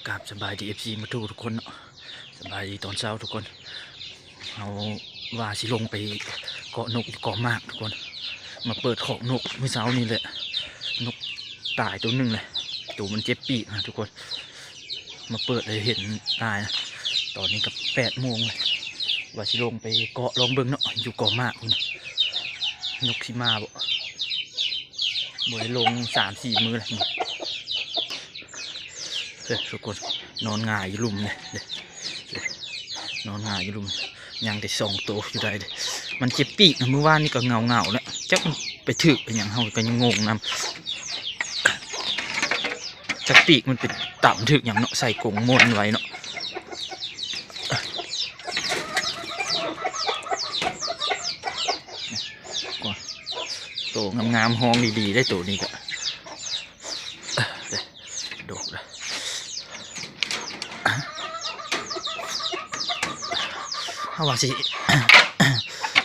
กราบสบายดีFC มาทุกคนเนาะสบายดีตอนเช้าทุกคนเอาว่าสิลงไปเกาะนกเกาะมากทุกคนมาเปิดของนกเมื่อเช้านี้แหละนกตายตัวหนึ่งเลยตัวมันเจ็บปีกนะทุกคนมาเปิดเลยเห็นตายนะตอนนี้กับ8 โมงเลยว่าสิลงไปเกาะลองเบิ่งเนาะอยู่เกาะมากคุณนกที่มาบ่ได้ลง3-4 มื้อเลยทุกคนนอนง่ายอยู่ลุ่มเลยนอนง่ายอยู่ลุ่มยังแต่2 ตัวอยู่ได้เลยมันเจ็บปีกนะเมื่อวานนี่ก็เงาแล้วจักมันไปถึกเป็นอย่างเฮาก็ยังงงนะจักปีกมันเป็นต่ำถึกอย่างเนาะใส่กรงม้วนไว้เนาะโตงามๆห้องดีๆได้ตัวนี้ก็โดดเลยเอาว่าสิ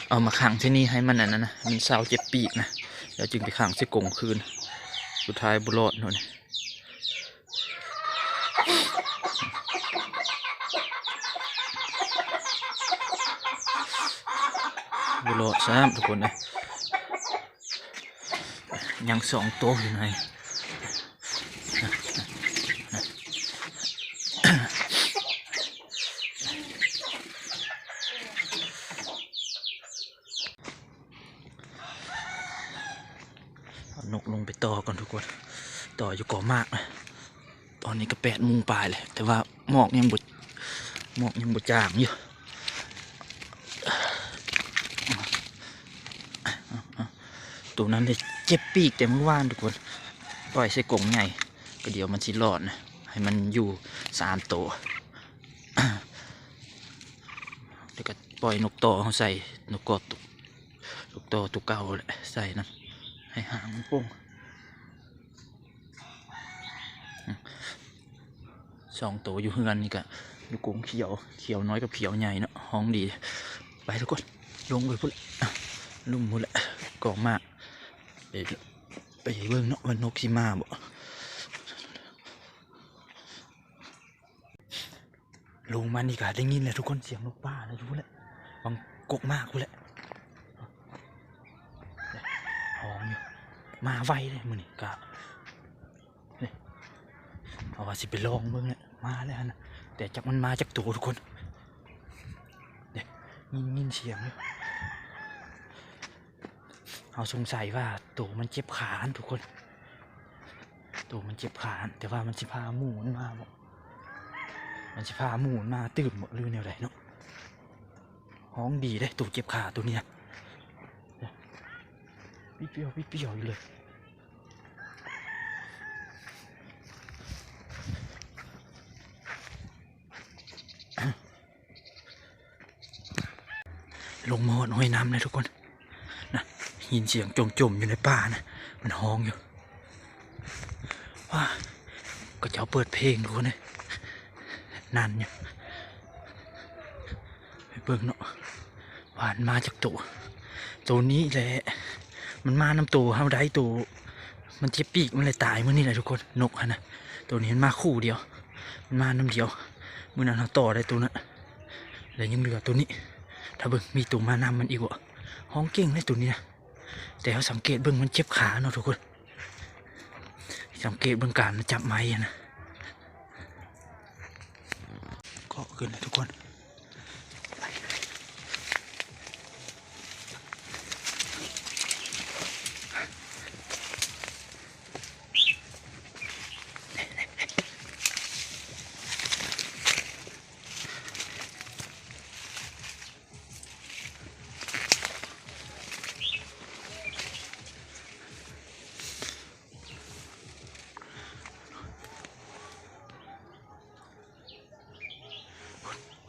เอามาขังที่นี่ให้มันนั่นนะมันเศร้าเจ็บปีกนะแล้วจึงไปขังที่กรงคืนสุดท้ายบุรอดหน่อยบุรอดซ้ำทุกคนนะยัง2 ตัวอยู่ในนกลงไปต่อก่อนทุกคนต่ออยู่เกาะมากนะตอนนี้ก็8 โมงปลายเลยแต่ว่าหมอกยังบดจางอยู่ตัวนั้นเลยเจ็บปีกแต่เมื่อวานทุกคนปล่อยใส่กรงใหญ่ก็เดี๋ยวมันสิรอดนะให้มันอยู่3 ตัวเดี๋ยวก็ปล่อยนกต่อเขาใส่นกกอดนกต่อตัวเก่าแหละใส่นั่นให้หางมันโป่ง2 ตัวอยู่เฮือนนี่ก็อยู่กรงเขียวน้อยกับเขียวใหญ่เนาะห้องดีไปทุกคนลงไปพุ่นลุ่มพุ่นแหละกองมากไปเบิ่งเนาะวันนกที่มาบ่ลงมานี่ก็ได้ยินเลยทุกคนเสียงนกป่าเลยทุกคนแหละบังกกมากพุ่นแหละห้องอยู่มาไวเลยมื้อนี้ก็เอาว่าสิไปลองเบิ่งแหละมาแล้วนะแต่จักมันมาจากตัวทุกคนเนี่ยยินเสียงเลยเอาสงสัยว่าตัวมันเจ็บขาทุกคนตัวมันเจ็บขาแต่ว่ามันสิพาหมูมาบอกมันสิพาหมูมาตื่นหมดเลยแนวไหนเนาะห้องดีได้ตัวเจ็บขาตัวเนี้ยพี่เปียวอยู่เลยลงมาหน่อยน้ำเลยทุกคนนะยินเสียงจมอยู่ในป่านะมันห้องอยู่ว่าก็จะเปิดเพลงทุกคนเลยนั่นเนี่ยไปเบิ่งเนาะหวานมาจากตัวนี้แหละมันมาน้ำตัวเฮาได้ตัวมันเจ็บปีกมันเลยตายเมื่อนี่แหละทุกคนนกฮะนะตัวนี้มันมาคู่เดียวมันมาน้ำเดียวเมื่อนั้นเราต่อได้ตัวนั้นแล้วยังเหลือตัวนี้ถ้าเบิ่งมีตัวมานำมันอีกวะห้องเก่งเลยตัวนี้นะแต่เขาสังเกตเบิ่งมันเจ็บขาเนาะทุกคนสังเกตเบิ่งการมันจับไม้นะก็ขึ้นเลยทุกคน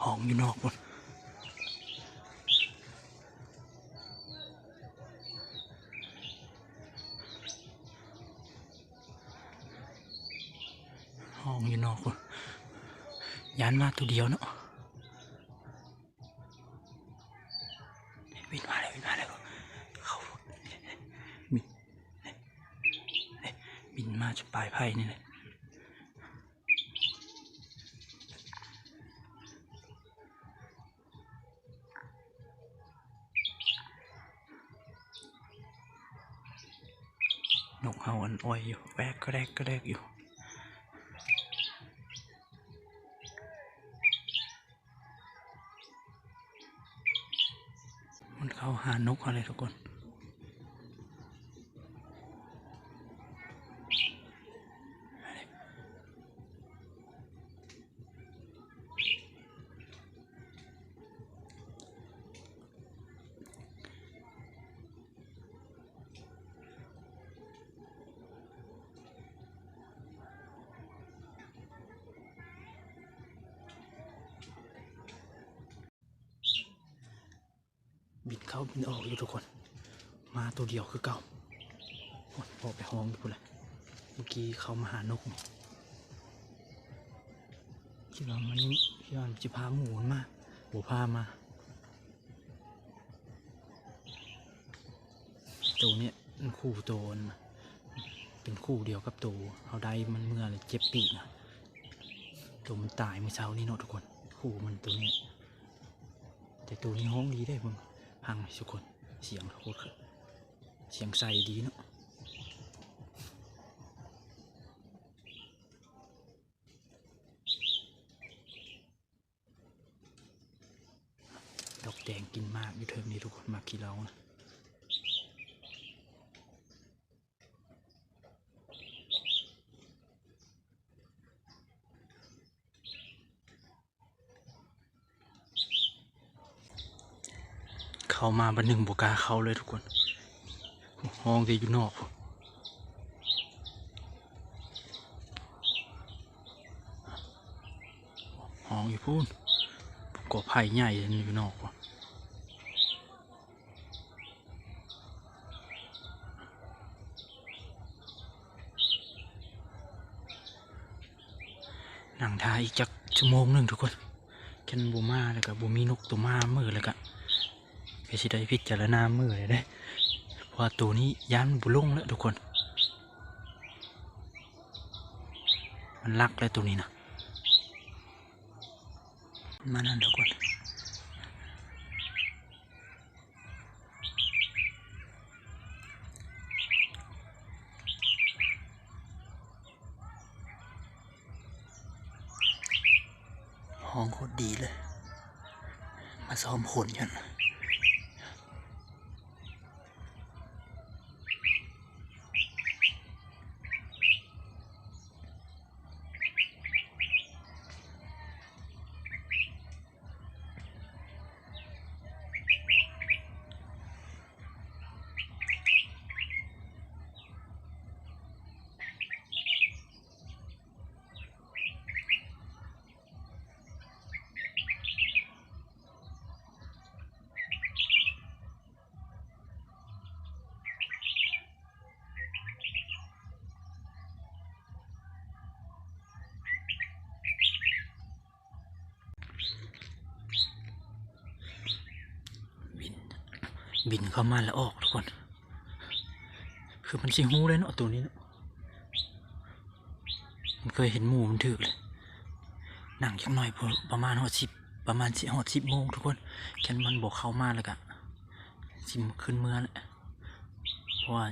ห้องอยู่นอกหมดห้องอยู่นอกหมดยันมาตัวเดียวเนาะวิ่งมาเลยเขาบินมาจะปลายไผ่นี่เลย กเฮาอันอ้อยอยู่แวกก็แรกอยู่มันเข้าหานกอะไรทุกคนบินเข้าบินออกอยู่ทุกคนมาตัวเดียวคือเก่าออกไปห้องอยู่เลยเมื่อกี้เขามาหานกคิดว่ามันคิดว่าจะพาหมูมาหมูพามาตัวเนี้ยมันคู่โตนเป็นคู่เดียวกับตัวเอาได้มันเมื่อเลยเจ็บปีกนะตัวมันตายเมื่อเช้านี้เนาะทุกคนคู่มันตัวนี้แต่ตัวนี้ห้องดีได้มึงพังทุกคนเสียงโคตรเสียงใสดีเนาะดอกแดงกินมากอยู่เทอมนี้ทุกคนมากี่เรานะเข้ามาบันหนึ่งบกาเข้าเลยทุกคนห้องจะอยู่นอกห้องอยู่พูนกอไผ่ใหญ่อยู่นอกนั่งทาอีกจักชั่วโมงหนึ่งทุกคนแค่บูมาแล้วก็บูมีนกตัวมามือแล้วก็ไปสิได้พิจารณามือเลยได้เพราะตัวนี้ยันบุลงแล้วทุกคนมันรักแล้วตัวนี้นะมานั่นทุกคนห้องโคตรดีเลยมาซ้อมขนกันบินเข้ามาแล้วออกทุกคนคือมันสิหูเลยเนาะตัวนี้เนาะมันเคยเห็นหมูมันถือเลยนั่งจักหน่อยประมาณหอด 10 โมงทุกคนแค่มันบอกเข้ามาแล้วกะสิมขึ้นเมื่อแหละเพราะว่า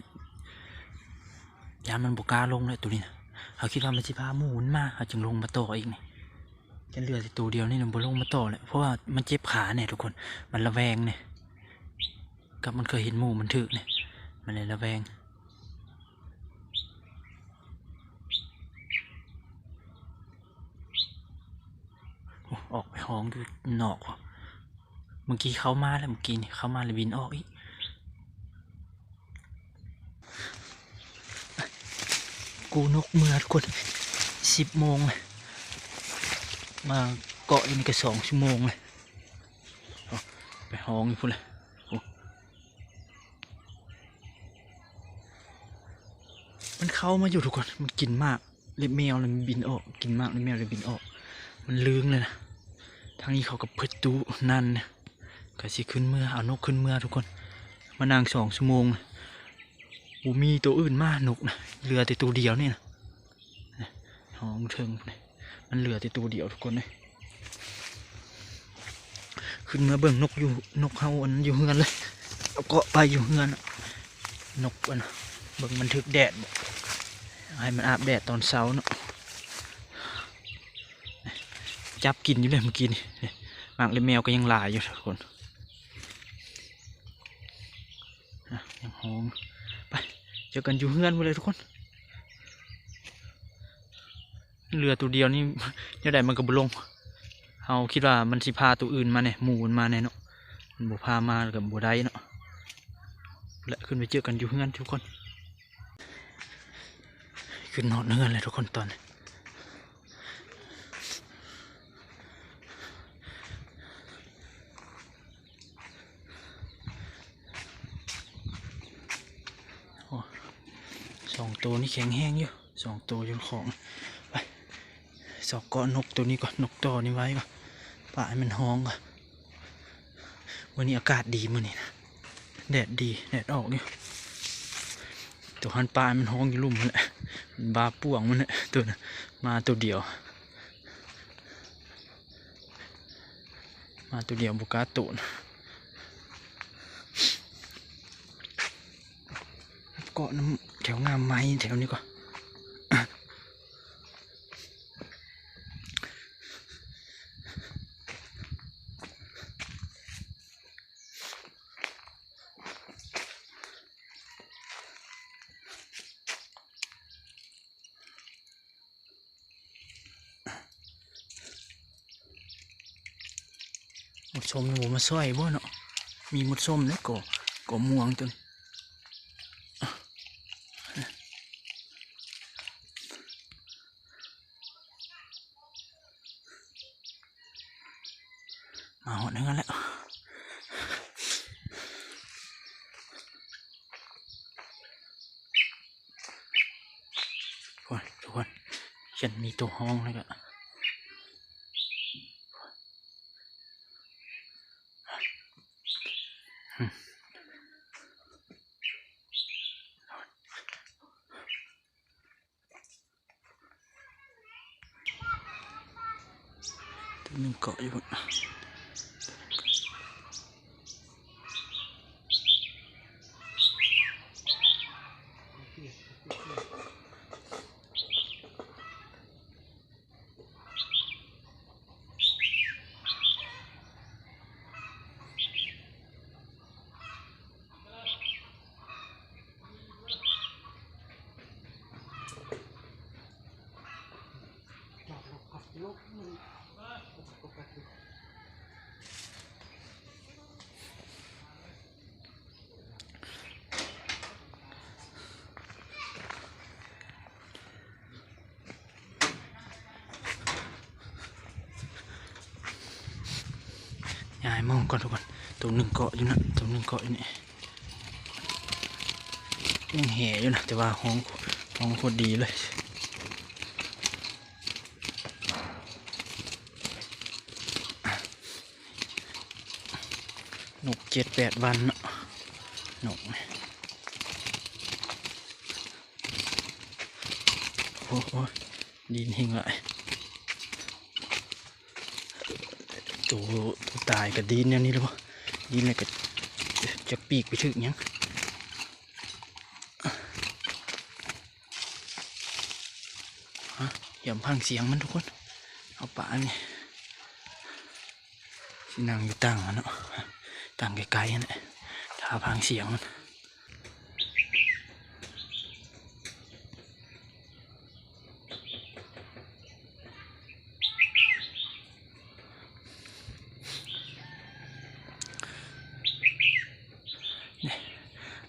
ยามมันบกกล้าลงเลยตัวนี้นะเขาคิดว่ามันสิพาหมูมันมาเขาจึงลงมาต่ออีกนี่แค่เรือตัวเดียวนี่มันบ่ลงมาต่อเลยเพราะว่ามันเจ็บขาเนี่ยทุกคนมันระแวงเนี่ยกับมันเคยเห็นหมูมันถือเนี่ยมันเลยระแวงออกไปห้องดูนอกเมื่อกี้เข้ามาแล้วเมื่อกี้นี่เข้ามาเลยบินออกอีกกูนกเมื่อทุกคน10 โมงเลยมาเกาะนี่ก็2 ชั่วโมงเลยไปห้องอยู่พุ่นเลยมันเข้ามาอยู่ทุกคนมันกินมากเล็บแมวเลยมันบินออกกินมากเล็บแมวเลยบินออกมันลืงเลยนะทางนี้เขากับเพิดตู้นั่นเนี่ยก็สิขึ้นเมื่อเอานกขึ้นเมื่อทุกคนมานั่ง2 ชั่วโมงบูมีตัวอื่นมากนกนะเหลือแต่ตัวเดียวนี่นะห้องเทิงมันเหลือแต่ตัวเดียวทุกคนเลยขึ้นเมื่อเบิ่งนกอยู่นกเฮาอันอยู่เฮือนเลยเอาเกาะไปอยู่เฮือนนกอัน เบิ่งมันถึกแดดให้มันอาบแดดตอนเช้าเนาะจับกินอยู่เลยเมื่อกี้นี่หมากเลยแมวก็ยังหลายอยู่ทุกคนยังหงไปเจอกันอยู่เฮือนไปเลยทุกคนเรือตัวเดียวนี่เดี๋ยวใดมันก็บุลงเราคิดว่ามันสิพาตัวอื่นมาเนี่ยหมูมันมาเนี่ยเนาะมันบุพามากับบุได้เนาะและขึ้นไปเจอกันอยู่เฮือนทุกคนขึ้นนอนเฮือนเลยทุกคนตอนนี้สองตัวนี่แข็งแห้งอยู่สองตัวอยู่ของไปสอกเกาะนกตัวนี้ก่อนนกตัวนี้ไว้ก่อนป่าให้มันห้องก่อนวันนี้อากาศดีมื้อนี้นะแดดดีแดดออกอยู่ตัวหันปลามันห้องอยู่ลุ่มมันแหละมันบาป่วงมันแหละตัวน่ะมาตัวเดียวบุกาตุนเกาะน้ำแถวงามไม้แถวนี้ก่อนหมดส้มหมูมาช่วยบ่เนาะมีหมดส้มแล้วก็ม่วงตัวนี้มาหอดนั่นแล้วทุกคนฉันมีตัวห้องแล้วก็ตัวนึงเกาะอยู่ยายมองก่อนทุกคนตัวหนึ่งเกาะอยู่นะตัวหนึ่งเกาะอยู่นี่ยังแห่อยู่นะแต่ว่าห้องโคตรดีเลยนก7-8 วันเนาะนกโอ้โหดินหิงเลยตัวตายกับดินเนี่ยนี่หรือเปล่าดินเนี่ยก็จะปีกไปถึงยังอย่าพังเสียงมันทุกคนเอาป่านี่สินั่งอยู่ตั้งเนาะตั้งไกลๆนี่ถ้าพังเสียงมัน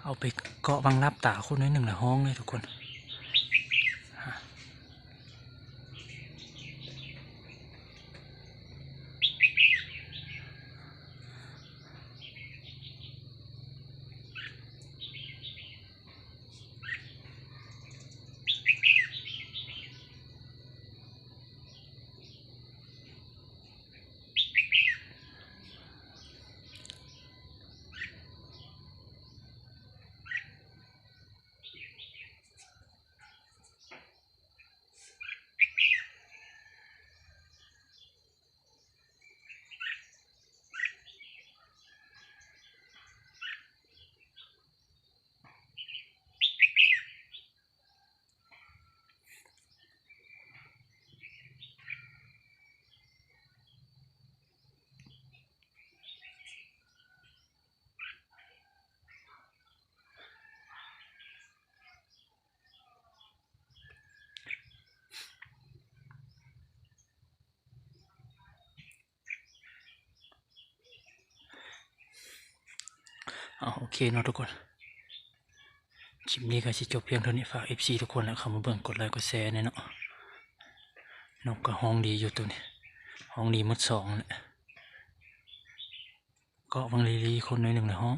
เอาไปเกาะบังรับตาคนน้อยหนึ่งละห้องเลยทุกคน เอาโอเคเนาะทุกคนคลิปนี้ก็สิจบเพียงเท่านี้ฝาก FC ทุกคนแล้วเข้ามาเบิ่งกดไลค์กดแชร์เนี่ยเนาะนกก็ห้องดีอยู่ตัวนี้ห้องดีหมด2แหละก็บางลีคนหน่อยหนึ่งในห้อง